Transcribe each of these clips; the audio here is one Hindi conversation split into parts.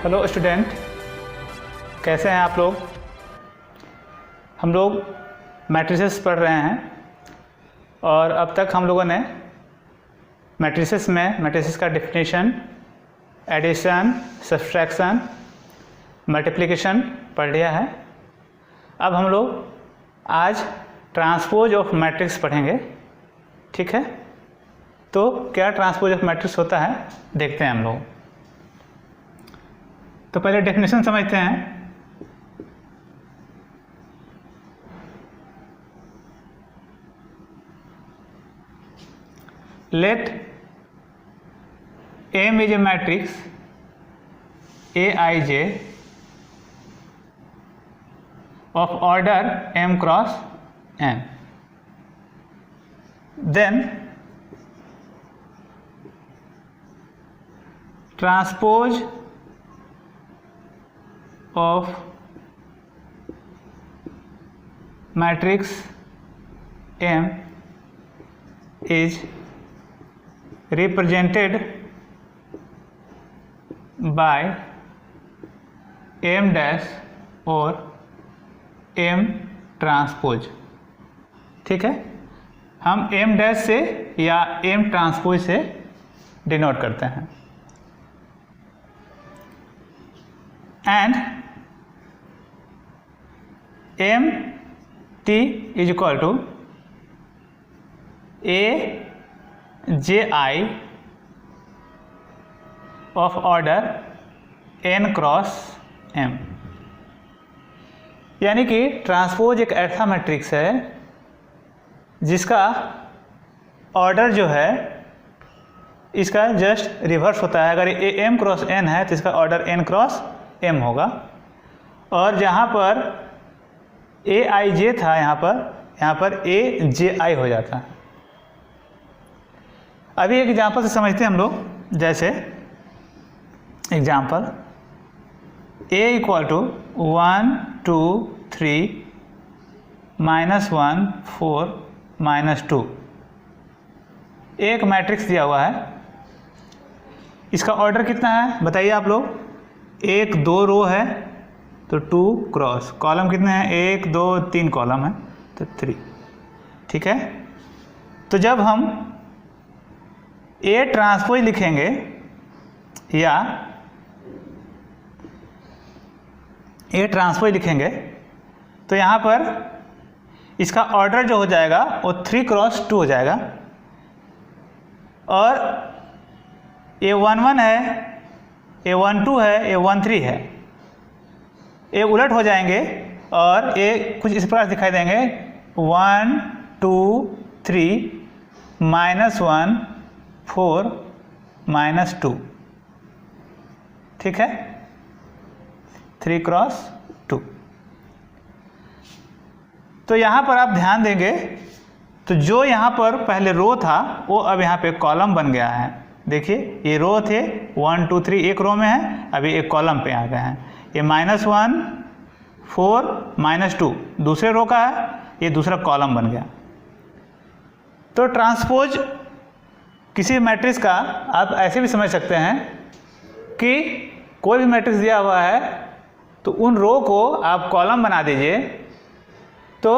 हेलो स्टूडेंट, कैसे हैं आप लोग। हम लोग मैट्रिसेस पढ़ रहे हैं और अब तक हम लोगों ने मैट्रिसेस का डेफिनेशन, एडिशन, सब्सट्रैक्शन, मल्टीप्लिकेशन पढ़ लिया है। अब हम लोग आज ट्रांसपोज ऑफ मैट्रिक्स पढ़ेंगे, ठीक है। तो क्या ट्रांसपोज ऑफ मैट्रिक्स होता है देखते हैं हम लोग। तो पहले डेफिनेशन समझते हैं। Let M is a matrix Aij of order m cross n, then transpose of matrix M is represented by M dash और M ट्रांसपोज, ठीक है। हम M डैश से या M ट्रांसपोज से डिनोट करते हैं। And M T is equal to AJI of order n cross m, यानी कि ट्रांसपोज एक ऐसा मैट्रिक्स है जिसका ऑर्डर जो है इसका जस्ट रिवर्स होता है। अगर ये m क्रॉस n है तो इसका ऑर्डर n क्रॉस m होगा, और जहाँ पर AIJ था यहाँ पर AJI हो जाता है। अभी एक एग्जांपल से समझते हैं हम लोग। जैसे एग्जांपल A इक्वल टू 1 2 3 -1 4 -2, एक मैट्रिक्स दिया हुआ है। इसका ऑर्डर कितना है बताइए आप लोग। 1 2 रो है तो 2 क्रॉस, कॉलम कितने हैं 1 2 3 कॉलम है तो 3, ठीक है। तो जब हम A ट्रांसपोज लिखेंगे या A ट्रांसपोज लिखेंगे तो यहाँ पर इसका ऑर्डर जो हो जाएगा वो 3 क्रॉस 2 हो जाएगा, और A11 है, A12 है, A13 है, ये उलट हो जाएंगे और ये कुछ इस प्रकार दिखाई देंगे 1 2 3 -1 4 -2, ठीक है, 3 क्रॉस 2। तो यहाँ पर आप ध्यान देंगे तो जो यहाँ पर पहले रो था वो अब यहाँ पे कॉलम बन गया है। देखिए ये रो थे 1 2 3 एक रो में है, अभी एक कॉलम पे आ गए हैं। ये -1 4 -2 दूसरे रो का है, ये दूसरा कॉलम बन गया। तो ट्रांसपोज किसी मैट्रिक्स का आप ऐसे भी समझ सकते हैं कि कोई भी मैट्रिक्स दिया हुआ है तो उन रो को आप कॉलम बना दीजिए तो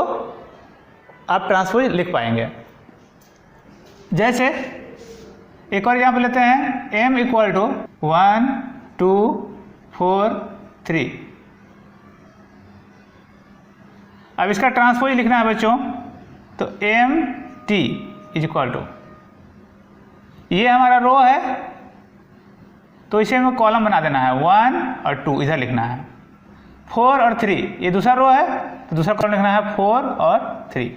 आप ट्रांसपोज लिख पाएंगे। जैसे एक और एग्जाम्पल लेते हैं। M इक्वल टू 1 2 4 3, अब इसका ट्रांसपोज लिखना है बच्चों, तो MT इज इक्वल टू, ये हमारा रो है तो इसे हमें कॉलम बना देना है, 1 और 2 इधर लिखना है। 4 और 3 ये दूसरा रो है तो दूसरा कॉलम लिखना है 4 और 3।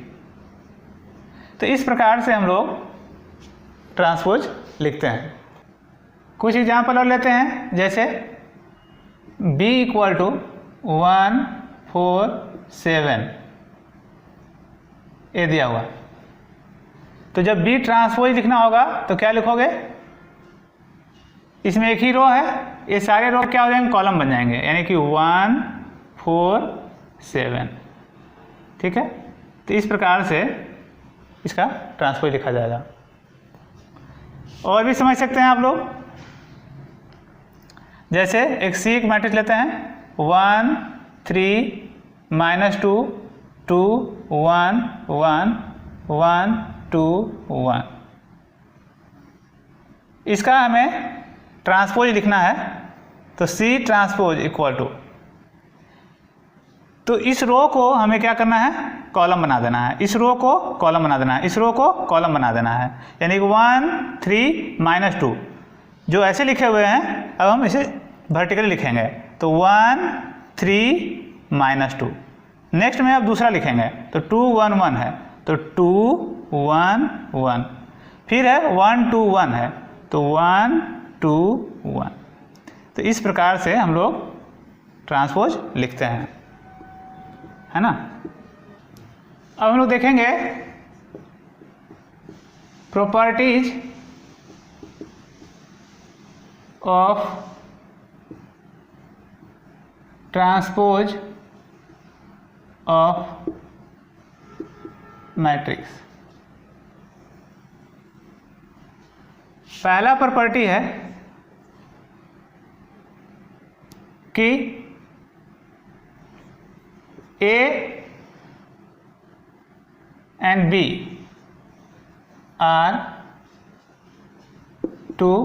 तो इस प्रकार से हम लोग ट्रांसपोज लिखते हैं। कुछ एग्जाम्पल और लेते हैं। जैसे B इक्वल टू 1 4 7, ये दिया हुआ। तो जब B ट्रांसपोज लिखना होगा तो क्या लिखोगे, इसमें एक ही रो है, ये सारे रो क्या हो जाएंगे कॉलम बन जाएंगे, यानी कि 1 4 7, ठीक है। तो इस प्रकार से इसका ट्रांसपोज लिखा जाएगा। और भी समझ सकते हैं आप लोग। जैसे एक सी एक मैट्रिक्स लेते हैं 1 3 -2 2 1 1 1 2 1, इसका हमें ट्रांसपोज लिखना है तो सी ट्रांसपोज इक्वल टू, तो इस रो को हमें क्या करना है, कॉलम बना देना है, इस रो को कॉलम बना देना है, इस रो को कॉलम बना देना है, यानी कि 1 3 -2 जो ऐसे लिखे हुए हैं अब हम इसे वर्टिकली लिखेंगे तो 1 3 -2। नेक्स्ट में अब दूसरा लिखेंगे तो 2 1 1 है तो 2 1 1, फिर है 1 2 1 है तो 1 2 1। तो इस प्रकार से हम लोग ट्रांसपोज लिखते हैं, है ना। अब हम लोग देखेंगे properties of transpose of matrix. पहला प्रॉपर्टी है कि A and B are two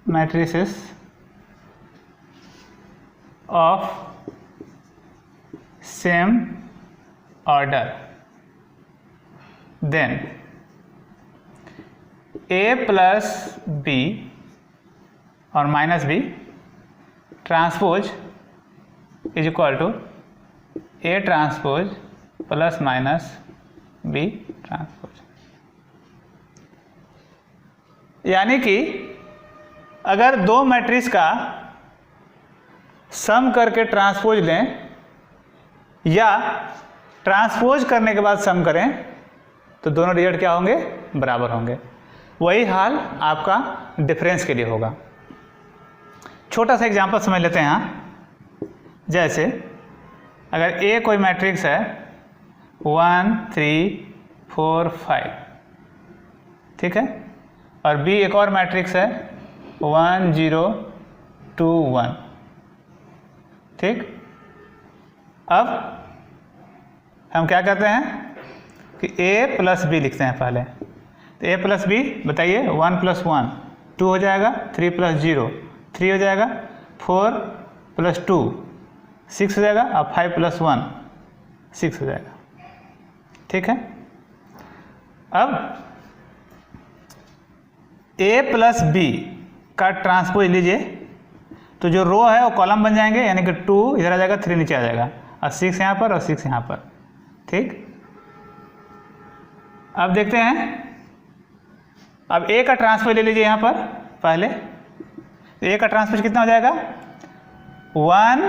matrices of same order, then A plus B और minus B transpose is equal to A transpose plus minus B transpose. यानी कि अगर दो मैट्रिक्स का सम करके ट्रांसपोज लें या ट्रांसपोज करने के बाद सम करें तो दोनों रिजल्ट क्या होंगे, बराबर होंगे। वही हाल आपका डिफरेंस के लिए होगा। छोटा सा एग्जांपल समझ लेते हैं यहाँ। जैसे अगर A कोई मैट्रिक्स है 1 3 4 5, ठीक है, और B एक और मैट्रिक्स है 1 0 2 1, ठीक। अब हम क्या करते हैं कि A प्लस B लिखते हैं पहले। तो A प्लस B बताइए, 1 + 1 2 हो जाएगा, 3 + 0 3 हो जाएगा, 4 + 2 6 हो जाएगा, और 5 + 1 6 हो जाएगा, ठीक है। अब A प्लस B का ट्रांसपोज लीजिए तो जो रो है वो कॉलम बन जाएंगे, यानी कि 2 इधर आ जाएगा, 3 नीचे आ जाएगा, और 6 यहाँ पर और 6 यहाँ पर, ठीक। अब देखते हैं, अब A का ट्रांसपोज ले लीजिए यहाँ पर पहले। तो A का ट्रांसपोज कितना हो जाएगा, 1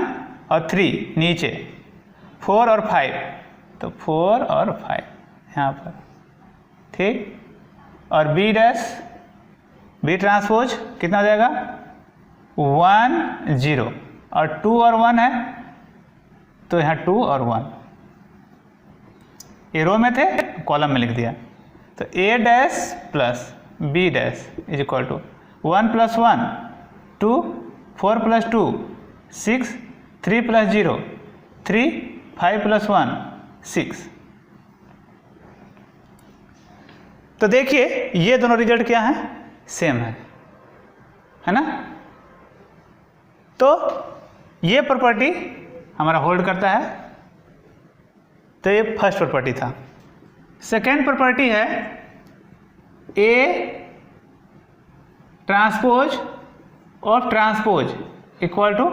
और 3 नीचे, 4 और 5, तो 4 और 5 यहाँ पर, ठीक। और B ट्रांसपोज कितना हो जाएगा, 1 0 और 2 और 1 है तो यहाँ 2 और 1, ये रो में थे कॉलम में लिख दिया। तो A' plus B' is equal to 1 + 1 2 4 + 2 6 3 + 0 3 5 + 1 6। तो देखिए ये दोनों रिजल्ट क्या हैं, सेम है ना। तो ये प्रॉपर्टी हमारा होल्ड करता है। तो ये फर्स्ट प्रॉपर्टी था। सेकेंड प्रॉपर्टी है A transpose of transpose equal to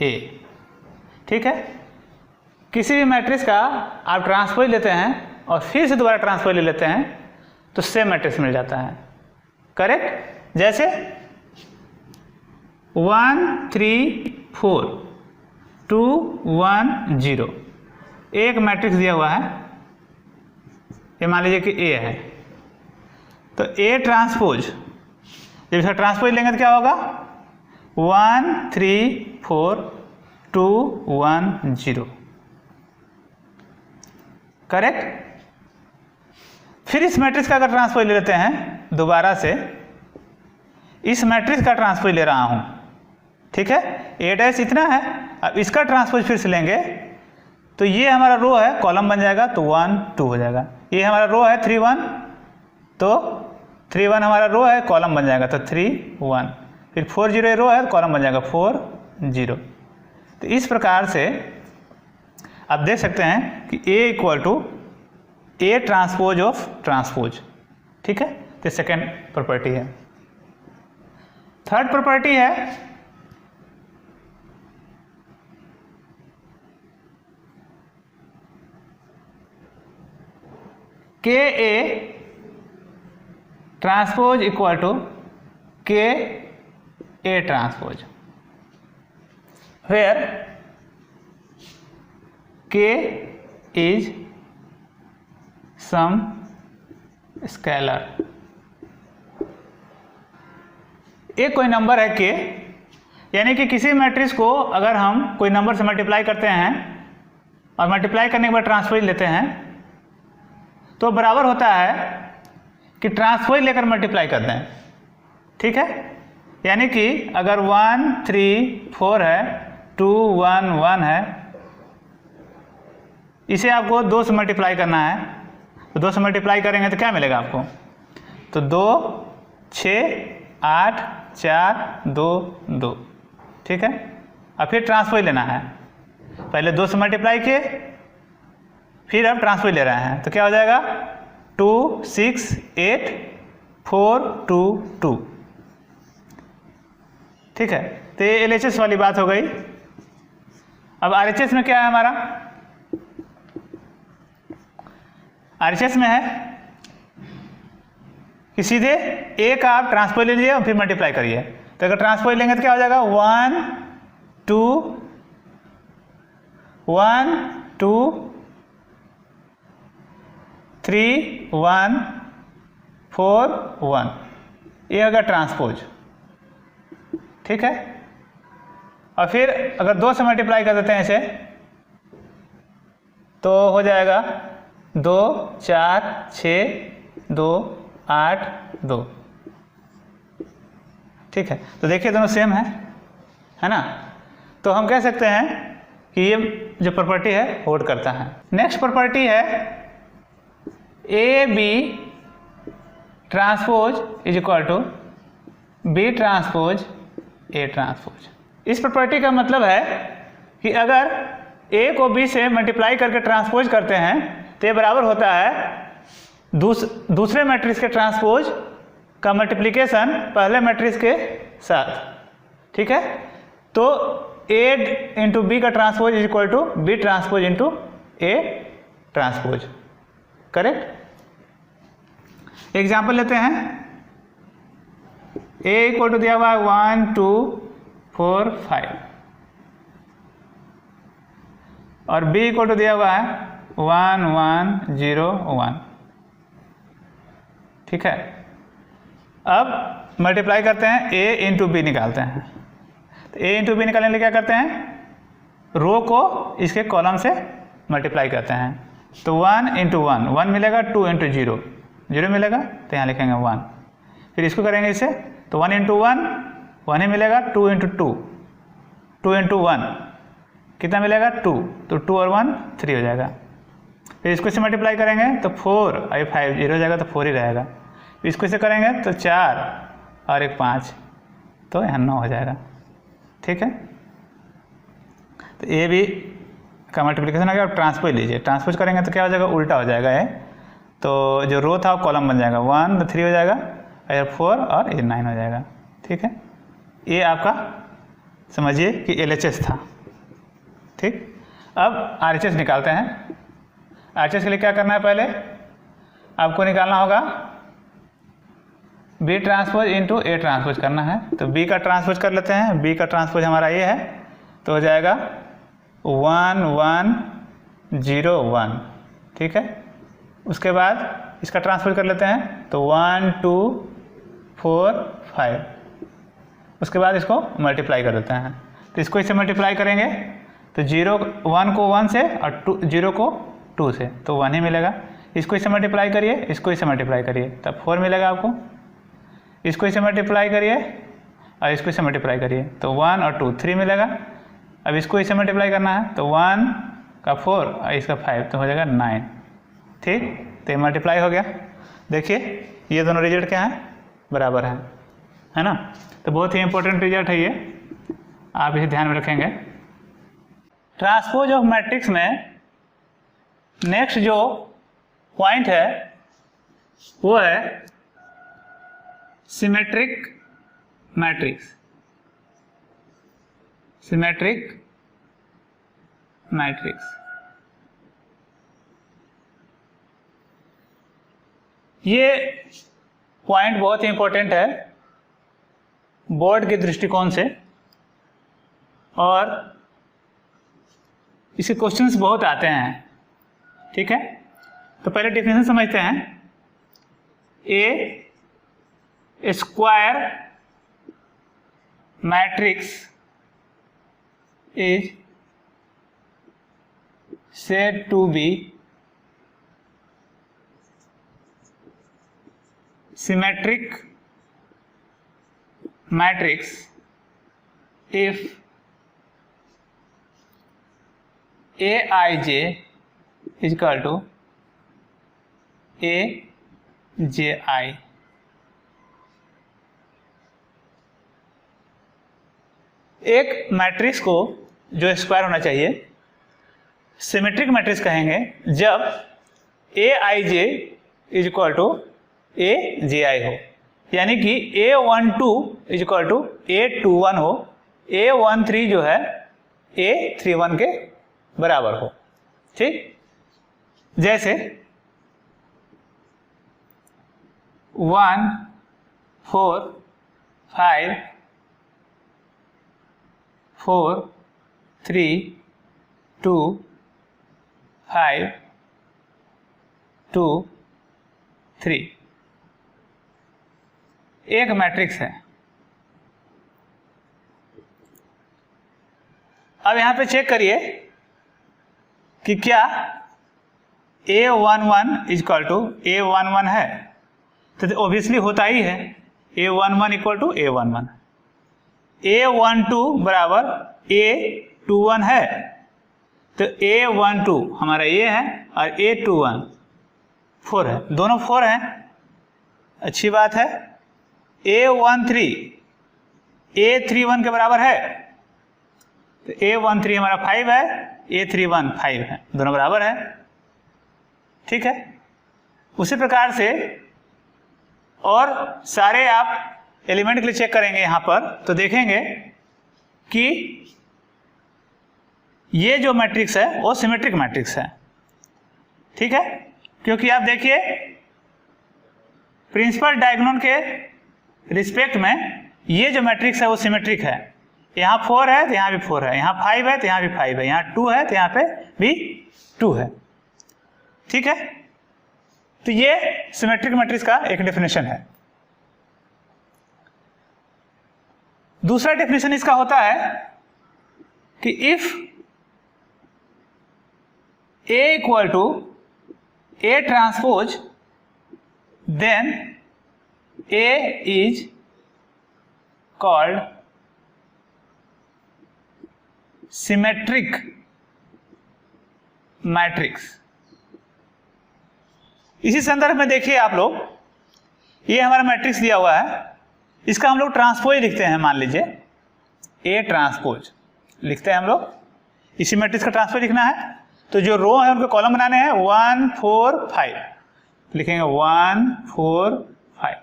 A, ठीक है। किसी भी मैट्रिक्स का आप ट्रांसपोज लेते हैं और फिर से दोबारा ट्रांसपोज ले लेते हैं तो सेम मैट्रिक्स मिल जाता है, करेक्ट। जैसे 1 3 4 2 1 0 एक मैट्रिक्स दिया हुआ है, ये मान लीजिए कि A है। तो A ट्रांसपोज, जब इसका ट्रांसपोज लेंगे तो क्या होगा, 1 3 4 2 1 0, करेक्ट। फिर इस मैट्रिक्स का अगर ट्रांसपोज ले लेते हैं दोबारा से इस मैट्रिक्स का ट्रांसपोज ले रहा हूँ, ठीक है, ए डैश इतना है। अब इसका ट्रांसपोज फिर से लेंगे तो ये हमारा रो है, कॉलम बन जाएगा तो 1 2 हो जाएगा। ये हमारा रो है 3 1, तो 3 1 हमारा रो है, कॉलम बन जाएगा तो 3 1। फिर 4 0 रो है, कॉलम बन जाएगा 4 0। तो इस प्रकार से आप देख सकते हैं कि A equal to A transpose of transpose, ठीक है। तो सेकेंड प्रॉपर्टी है। थर्ड प्रॉपर्टी है K A transpose equal to K A transpose, where K is some scalar. एक कोई नंबर है के, यानी कि किसी मैट्रिक्स को अगर हम कोई नंबर से मल्टीप्लाई करते हैं और मल्टीप्लाई करने के बाद ट्रांसपोज लेते हैं तो बराबर होता है कि ट्रांसपोज लेकर मल्टीप्लाई करते हैं, ठीक है। यानी कि अगर 1 3 4 है, 2 1 1 है, इसे आपको 2 से मल्टीप्लाई करना है, तो 2 से मल्टीप्लाई करेंगे तो क्या मिलेगा आपको, तो 2 6 8 4 2 2, ठीक है। अब फिर ट्रांसपोज लेना है, पहले 2 से मल्टीप्लाई किए, फिर अब ट्रांसपोज ले रहे हैं तो क्या हो जाएगा 2 6 8 4 2 2, ठीक है। तो ये LHS वाली बात हो गई। अब RHS में क्या है हमारा, RHS में है कि सीधे ए का आप ट्रांसपोज ले लीजिए और फिर मल्टीप्लाई करिए। तो अगर ट्रांसपोज लेंगे तो क्या हो जाएगा 1 2 1 2 3 1 4 1, ये होगा ट्रांसपोज, ठीक है। और फिर अगर 2 से मल्टीप्लाई कर देते हैं इसे तो हो जाएगा 2 4 6 2 8 2, ठीक है। तो देखिए दोनों सेम है ना। तो हम कह सकते हैं कि ये जो प्रॉपर्टी है होल्ड करता है। नेक्स्ट प्रॉपर्टी है A B transpose is equal to B transpose A transpose. इस प्रॉपर्टी का मतलब है कि अगर ए को बी से मल्टीप्लाई करके ट्रांसपोज करते हैं तो ये बराबर होता है दूसरे मैट्रिक्स के ट्रांसपोज का मल्टीप्लिकेशन पहले मैट्रिक्स के साथ, ठीक है। तो ए इंटू बी का transpose is equal to B transpose into A transpose, correct. Example लेते हैं। ए इक्वल टू दिया हुआ है 1 2 4 5 और बी इक्वल टू दिया हुआ है 1 1 0 1, ठीक है। अब मल्टीप्लाई करते हैं, ए इंटू बी निकालते हैं। तो ए इंटू बी निकालने के लिए क्या करते हैं, रो को इसके कॉलम से मल्टीप्लाई करते हैं। तो 1 इंटू 1 1 मिलेगा, 2 इंटू 0 0 मिलेगा, तो यहाँ लिखेंगे 1। फिर इसको करेंगे इसे, तो 1 इंटू 1 1 ही मिलेगा, 2 इंटू 2 2 इंटू 1 कितना मिलेगा 2, तो 2 और 1 3 हो जाएगा। फिर इसको इसे मल्टीप्लाई करेंगे तो 4 और 5 0 हो जाएगा, तो 4 ही रहेगा। फिर इसको इसे करेंगे तो 4 और 1 5, तो यहाँ 9 हो जाएगा, ठीक है। तो ये भी का मल्टीप्लिकेशन आ गया। अब ट्रांसपोज लीजिए, ट्रांसपोज करेंगे तो क्या हो जाएगा, उल्टा हो जाएगा ये। तो जो रो था वो कॉलम बन जाएगा, 1 तो 3 हो जाएगा, और 4 और ये 9 हो जाएगा, ठीक है। ये आपका समझिए कि LHS था, ठीक। अब RHS निकालते हैं। RHS के लिए क्या करना है, पहले आपको निकालना होगा B transpose into A transpose करना है। तो B का ट्रांसपोज कर लेते हैं। B का ट्रांसपोज हमारा ये है, तो हो जाएगा 1 1 0 1, ठीक है। उसके बाद इसका ट्रांसपोज कर लेते हैं, तो 1 2 4 5। उसके बाद इसको मल्टीप्लाई कर देते हैं। तो इसको इससे मल्टीप्लाई करेंगे तो 1 को 1 से और 0 को 2 से, तो 1 ही मिलेगा। इसको इससे मल्टीप्लाई करिए, इसको इससे मल्टीप्लाई करिए, तब 4 मिलेगा आपको। इसको इसे मल्टीप्लाई करिए और इसको इसे मल्टीप्लाई करिए तो 1 और 2 3 मिलेगा। अब इसको इसे मल्टीप्लाई करना है तो 1 का 4 और इसका 5 तो हो जाएगा 9। ठीक, तो ये मल्टीप्लाई हो गया। देखिए ये दोनों रिजल्ट क्या है, बराबर है ना। तो बहुत ही इंपॉर्टेंट रिजल्ट है ये, आप इसे ध्यान में रखेंगे। ट्रांसपोज ऑफ मैट्रिक्स में नेक्स्ट जो पॉइंट है वो है सिमेट्रिक मैट्रिक्स। सिमेट्रिक मैट्रिक्स ये पॉइंट बहुत ही इंपॉर्टेंट है बोर्ड के दृष्टिकोण से, और इसके क्वेश्चंस बहुत आते हैं। ठीक है, तो पहले डेफिनेशन समझते हैं। A square matrix is said to be symmetric matrix if Aij is equal to Aj। एक मैट्रिक्स को जो स्क्वायर होना चाहिए सिमेट्रिक मैट्रिक्स कहेंगे जब Aij is equal to Aj हो, यानी कि A12 is equal to A21 हो, A13 जो है A31 के बराबर हो। ठीक, जैसे 1 4 5 4 3 2 5 2 3 एक मैट्रिक्स है। अब यहां पे चेक करिए कि क्या A11 is equal to A11 है, तो ऑब्वियसली होता ही है A11 equal to A11। A12 बराबर A21 है, तो A12 हमारा ये है और A21 4 है, दोनों 4 हैं, अच्छी बात है। A13 A31 के बराबर है, तो A13 हमारा 5 है, A31 5 है, दोनों बराबर है। ठीक है, उसी प्रकार से और सारे आप एलिमेंट के लिए चेक करेंगे यहाँ पर, तो देखेंगे कि ये जो मैट्रिक्स है वो सिमेट्रिक मैट्रिक्स है। ठीक है, क्योंकि आप देखिए प्रिंसिपल डायगोनल के रिस्पेक्ट में ये जो मैट्रिक्स है वो सिमेट्रिक है। यहाँ 4 है तो यहाँ भी 4 है, यहाँ 5 है तो यहाँ भी 5 है, यहाँ 2 है तो यहाँ पे भी 2 है। ठीक है, तो ये सिमेट्रिक मैट्रिक्स का एक डेफिनेशन है। दूसरा डेफिनेशन इसका होता है कि if A equal to A transpose then A is called symmetric matrix. इसी संदर्भ में देखिए आप लोग, ये हमारा मैट्रिक्स दिया हुआ है, इसका हम लोग ट्रांसपोज लिखते हैं। मान लीजिए A ट्रांसपोज लिखते हैं हम लोग, इसी मैट्रिक्स का ट्रांसपोज लिखना है, तो जो रो है उनके कॉलम बनाने हैं 1 4 5, लिखेंगे 1 4 5।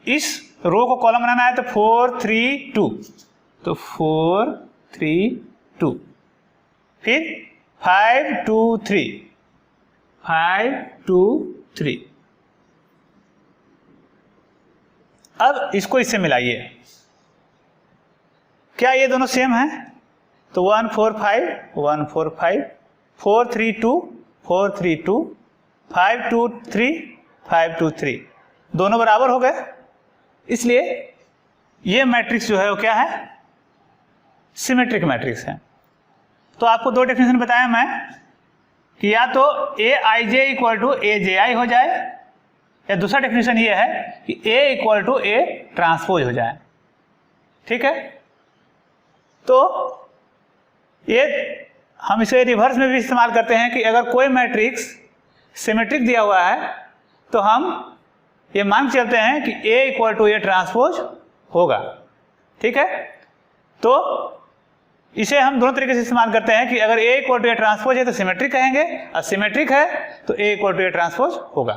इस रो को कॉलम बनाना है तो 4 3 2, तो 4 3 2, फिर 5 2 3 5 2 3। अब इसको इससे मिलाइए, क्या ये दोनों सेम हैं? तो 1 4 5 1 4 5, 4 3 2 4 3 2, 5 2 3 5 2 3, दोनों बराबर हो गए। इसलिए ये मैट्रिक्स जो है वो क्या है? सिमेट्रिक मैट्रिक्स है। तो आपको दो डेफिनेशन बताया मैं कि या तो Aij इक्वल टू Aj हो जाए या दूसरा डेफिनेशन ये है कि A equal to A transpose हो जाए। ठीक है, तो ये हम इसे रिवर्स में भी इस्तेमाल करते हैं कि अगर कोई मैट्रिक्स सिमेट्रिक दिया हुआ है तो हम ये मान के चलते हैं कि A equal to A transpose होगा। ठीक है, तो इसे हम दोनों तरीके से इस्तेमाल करते हैं कि अगर A equal to A transpose है तो सिमेट्रिक कहेंगे, और सिमेट्रिक है तो A equal to A transpose होगा।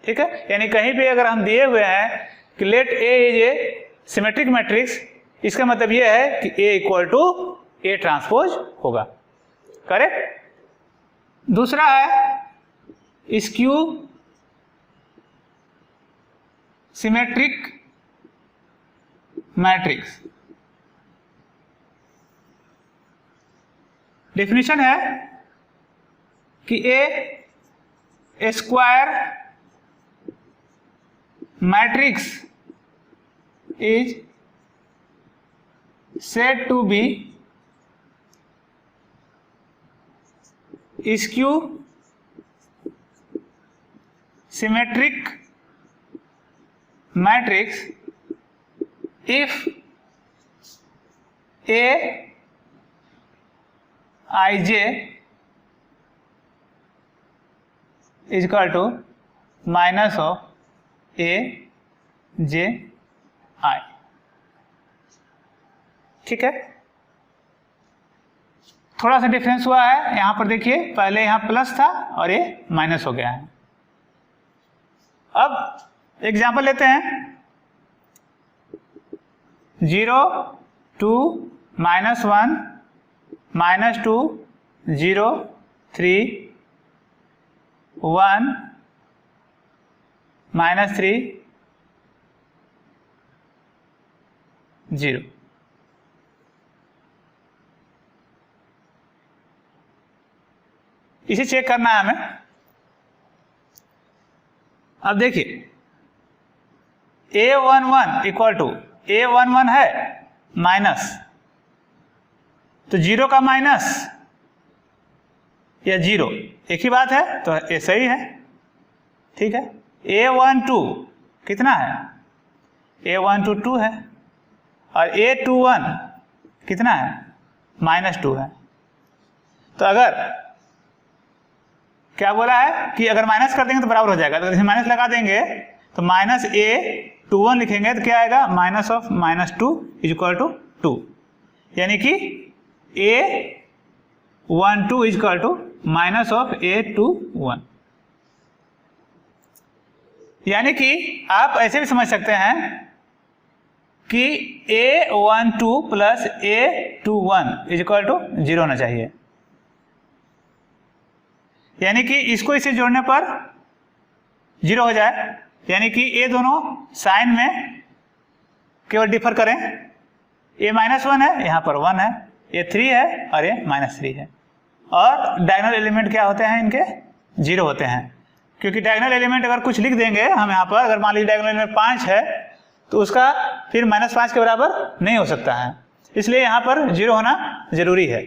ठीक है, यानी कहीं भी अगर हम दिए हुए हैं कि let A is a symmetric matrix, इसका मतलब यह है कि A equal to A transpose होगा। करेक्ट। दूसरा है स्क्यू सिमेट्रिक मैट्रिक्स। डेफिनेशन है कि a square matrix is said to be skew symmetric matrix if A ij is equal to minus of A j I। ठीक है, थोड़ा सा डिफरेंस हुआ है यहां पर, देखिए पहले यहां प्लस था और ये माइनस हो गया है। अब एग्जांपल लेते हैं, 0 2 -1 -2 0 3 1 -3 0। इसे चेक करना है हमें। अब देखिए A11 इक्वल टू A11 है माइनस, तो 0 का माइनस या 0 एक ही बात है, तो ये सही है। ठीक है, A12 कितना है? A12 2 है, और A21 कितना है? -2 है। तो अगर क्या बोला है कि अगर माइनस कर देंगे तो बराबर हो जाएगा, तो जैसे माइनस लगा देंगे तो -A21 लिखेंगे तो क्या आएगा? -2 इज इक्वल टू 2, यानी कि A12 is equal to -A21। यानी कि आप ऐसे भी समझ सकते हैं कि A12 plus A21 is equal to 0 होना चाहिए, यानी कि इसको इसे जोड़ने पर 0 हो जाए, यानी कि ये दोनों साइन में केवल डिफर करें। ये -1 है, यहाँ पर 1 है, ये 3 है और ये -3 है, और डायगोनल एलिमेंट क्या होते हैं इनके? 0 होते हैं, क्योंकि डायगोनल एलिमेंट अगर कुछ लिख देंगे हम यहाँ पर, अगर मान लीजिए डायगोनल एलिमेंट 5 है तो उसका फिर -5 के बराबर नहीं हो सकता है, इसलिए यहाँ पर 0 होना जरूरी है।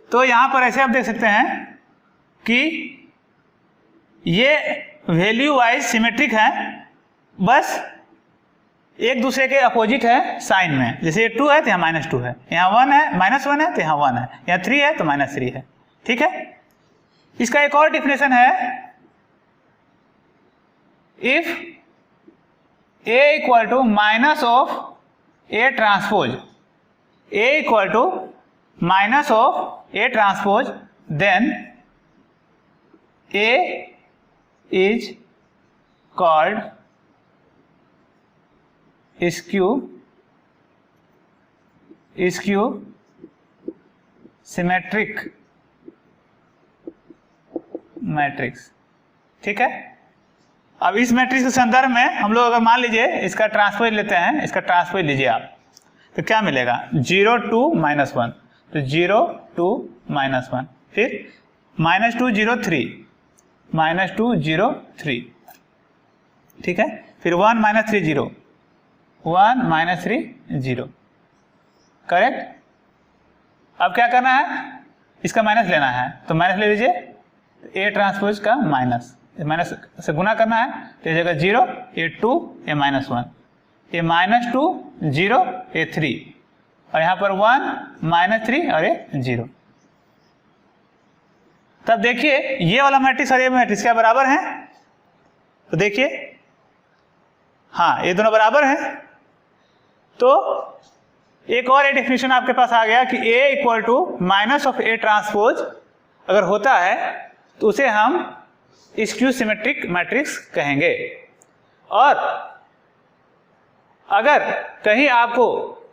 तो यहाँ पर ऐसे आप देख सकते हैं कि ये वैल्यू वाइज सिमेट्रिक है, बस एक दूसरे के अपोजिट है साइन में। जैसे ये 2 है तो यहाँ -2 है, यहाँ 1 है, -1 है तो यहाँ 1 है, यहाँ 3 है तो -3 है। ठीक है, इसका एक और डिफिनेशन है, if A equal to minus of A transpose, A equal to minus of A transpose, then A is called skew symmetric matrix. ठीक है, अब इस मैट्रिक्स के संदर्भ में हम लोग अगर मान लीजिए इसका ट्रांसपोज लेते हैं, इसका ट्रांसपोज लीजिए आप, तो क्या मिलेगा? 0 2 -1, तो 0 2 -1, फिर -2 0 3, -2 0 3, ठीक है, फिर 1 -3 0, 1 -3 0। करेक्ट। अब क्या करना है? इसका माइनस लेना है, तो माइनस ले लीजिए, A ट्रांसपोज का माइनस, माइनस से गुना करना है तो ये जगह 0, ये 2, ये -1, ये -2 0, ये 3 और यहाँ पर 1 -3 और ये 0। तब देखिए ये वाला मैट्रिक्स और ये मैट्रिक्स क्या बराबर हैं? तो देखिए हाँ ये दोनों बराबर हैं। तो एक और डेफिनेशन आपके पास आ गया कि A equal to minus of A transpose अगर होता है तो उसे हम स्क्यू सिमेट्रिक मैट्रिक्स कहेंगे। और अगर कहीं आपको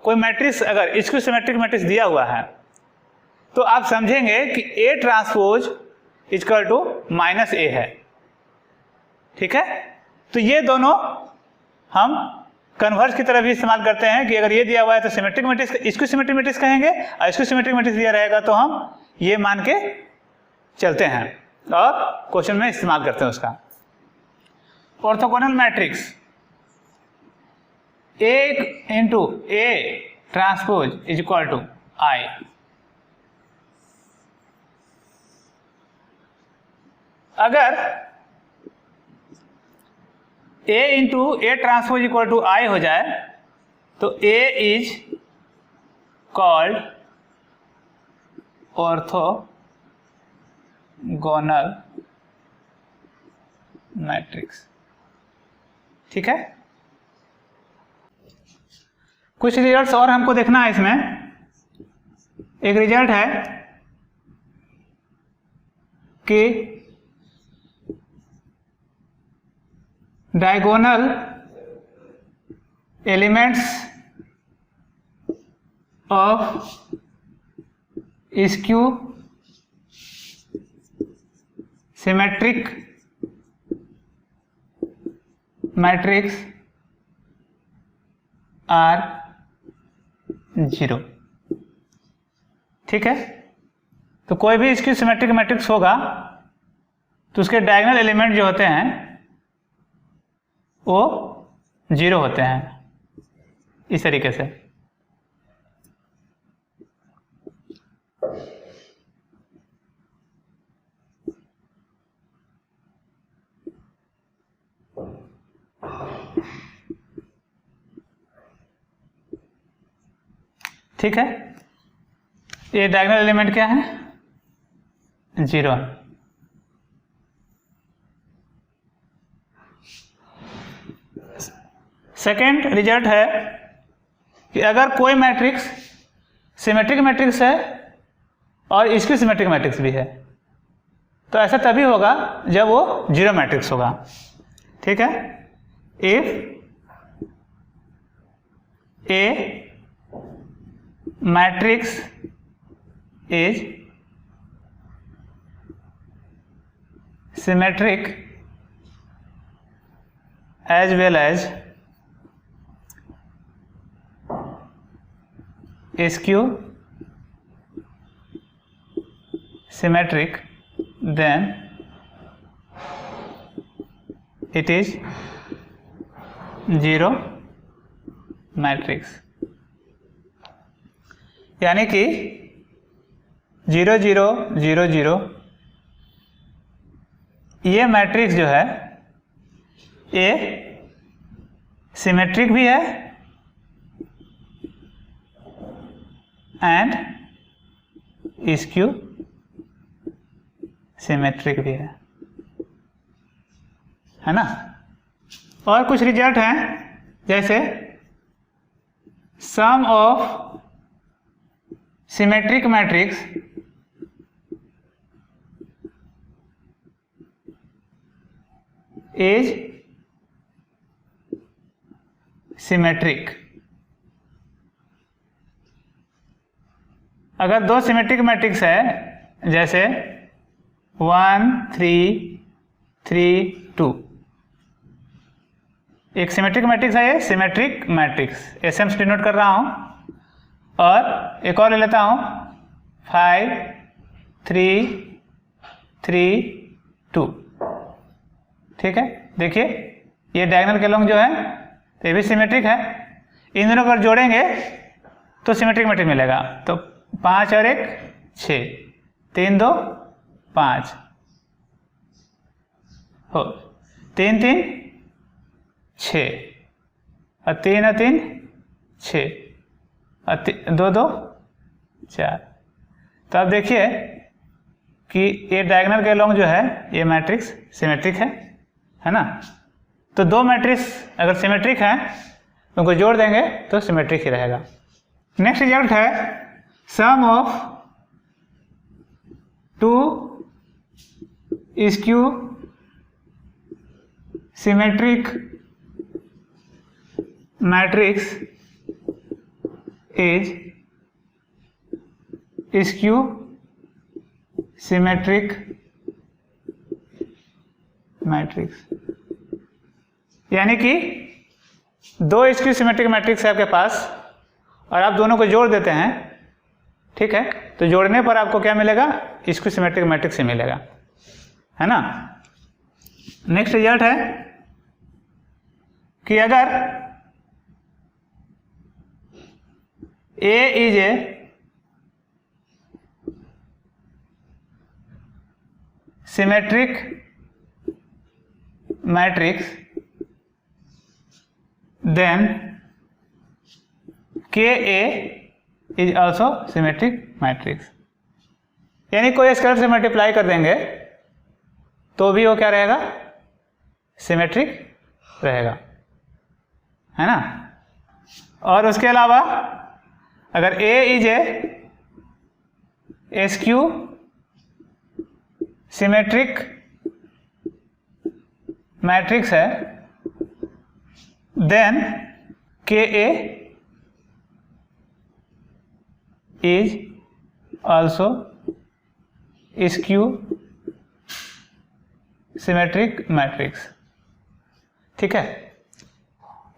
कोई मैट्रिक्स अगर स्क्यू सिमेट्रिक मैट्रिक्स दिया हुआ है तो आप समझेंगे कि A transpose equal to -A है। ठीक है, तो ये दोनों हम कन्वर्स की तरह भी इस्तेमाल करते हैं कि अगर ये दिया हुआ है तो symmetric matrix skew symmetric matrix कहेंगे और स्क्यू सिमेट्रिक मैट्रिक्स दिया रहेगा तो हम ये मान के चलते हैं और क्वेश्चन में इस्तेमाल करते हैं उसका। Orthogonal matrix A into A transpose is equal to I। अगर A into A transpose equal to I हो जाए तो A is called orthogonal matrix. ठीक है, कुछ रिजल्ट्स और हमको देखना है इसमें। एक रिजल्ट है कि diagonal elements of skew symmetric matrix are 0। ठीक है, तो कोई भी स्क्यू सिमेट्रिक मैट्रिक्स होगा तो उसके डायगोनल एलिमेंट जो होते हैं वो 0 होते हैं इस तरीके से। ठीक है, ये डायगोनल एलिमेंट क्या है? 0। सेकेंड रिजल्ट है कि अगर कोई मैट्रिक्स सिमेट्रिक मैट्रिक्स है और स्क्यू सिमेट्रिक मैट्रिक्स भी है तो ऐसा तभी होगा जब वो 0 मैट्रिक्स होगा। ठीक है, if a matrix is symmetric as well as skew symmetric, then it is 0 matrix. यानी कि 0 0 0 0 ये मैट्रिक्स जो है ये सिमेट्रिक भी है एंड स्क्यू सिमेट्रिक भी है ना। और कुछ रिजल्ट हैं जैसे sum of symmetric matrix is symmetric. अगर दो सिमेट्रिक मैट्रिक्स है जैसे 1 3 3 2, एक सिमेट्रिक मैट्रिक्स है, ये सिमेट्रिक मैट्रिक्स एसएम से डिनोट कर रहा हूं। और एक और ले लेता हूं 5 3 3 2। ठीक है, देखिए ये डायगोनल के लॉन्ग जो है तो ये भी सिमेट्रिक है। इन दोनों को अगर जोड़ेंगे तो सिमेट्रिक मैट्रिक्स मिलेगा। तो 5 और 1 6, 3 2 5 हो 3 3 6 और 3 और 3 6 और 2 2 4। तो अब देखिए कि ये डायगोनल के अलोंग जो है ये मैट्रिक्स सिमेट्रिक है ना। तो दो मैट्रिक्स अगर सिमेट्रिक हैं तो उनको जोड़ देंगे तो सिमेट्रिक ही रहेगा। नेक्स्ट रिजल्ट है sum of 2 skew symmetric matrix is skew symmetric matrix. यानी कि दो स्क्यू सिमेट्रिक मैट्रिक्स है आपके पास और आप दोनों को जोड़ देते हैं, ठीक है। तो जोड़ने पर आपको क्या मिलेगा, स्क्यू सिमेट्रिक मैट्रिक्स ही मिलेगा, है ना। नेक्स्ट रिजल्ट है कि अगर A is a symmetric matrix then Ka is also symmetric matrix। यानी कोई स्केलर से मल्टीप्लाई कर देंगे तो भी वो क्या रहेगा, सिमेट्रिक रहेगा, है ना। और उसके अलावा अगर A is A skew symmetric matrix है then Ka is also skew symmetric matrix, ठीक है।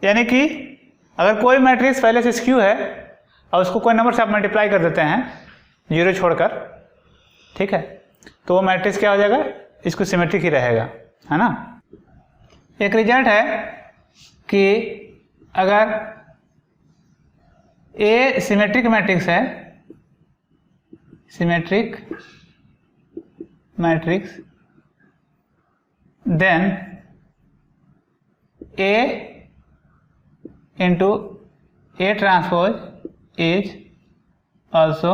यानी कि अगर कोई मैट्रिक्स पहले से स्क्यू है और उसको कोई नंबर से आप मल्टीप्लाई कर देते हैं जीरो छोड़कर, ठीक है, तो वो मैट्रिक्स क्या हो जाएगा, इसको सिमेट्रिक ही रहेगा, है ना। एक रिजल्ट है कि अगर A सिमेट्रिक मैट्रिक्स है, symmetric matrix then A into A transpose is also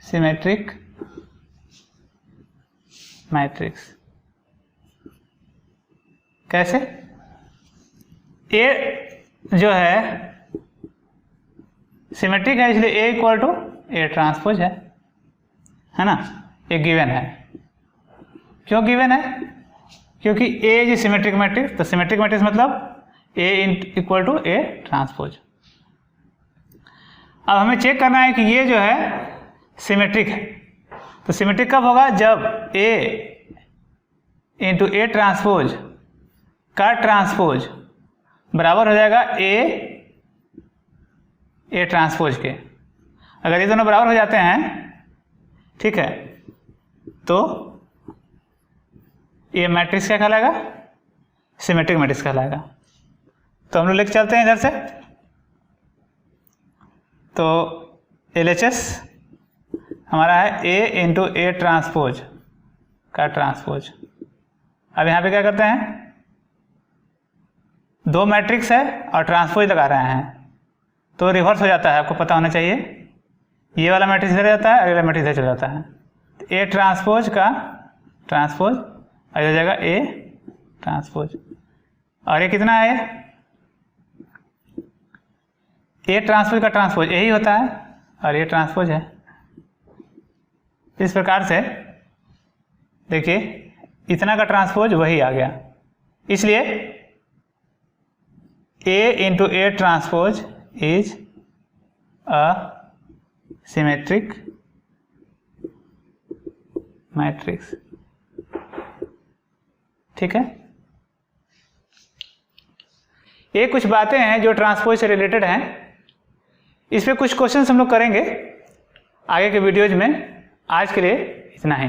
symmetric matrix. कैसे? A जो है सिमेट्रिक है इसलिए A equal to A transpose है ना। ये गिवन है। क्यों गिवन है? क्योंकि A इज सिमेट्रिक मैट्रिक्स, तो सिमेट्रिक मैट्रिक्स मतलब A equal to A transpose. अब हमें चेक करना है कि ये जो है सिमेट्रिक है। तो सिमेट्रिक कब होगा, जब A इंटू A ट्रांसपोज का ट्रांसपोज बराबर हो जाएगा A ट्रांसपोज के। अगर ये दोनों बराबर हो जाते हैं, ठीक है, तो ये मैट्रिक्स क्या कहलाएगा, सिमेट्रिक मैट्रिक्स कहलाएगा। तो हम लोग लेके चलते हैं इधर से। तो LHS हमारा है A इंटू A ट्रांसपोज का ट्रांसपोज। अब यहाँ पे क्या करते हैं, दो मैट्रिक्स है और ट्रांसपोज लगा रहे हैं तो रिवर्स हो जाता है, आपको पता होना चाहिए। ये वाला मैट्रिक्स इधर जाता है, अगला मैट्रिक्स इधर चला जाता है। तो A ट्रांसपोज का ट्रांसपोज आ जाएगा A ट्रांसपोज। और ये कितना है, A ट्रांसपोज का ट्रांसपोज यही होता है और ये ट्रांसपोज है। इस प्रकार से देखिए इतना का ट्रांसपोज वही आ गया। इसलिए A into A transpose is a symmetric matrix, ठीक है। ये कुछ बातें हैं जो ट्रांसपोज से रिलेटेड हैं। इस पे कुछ क्वेश्चंस हम लोग करेंगे आगे के वीडियोज में। आज के लिए इतना ही।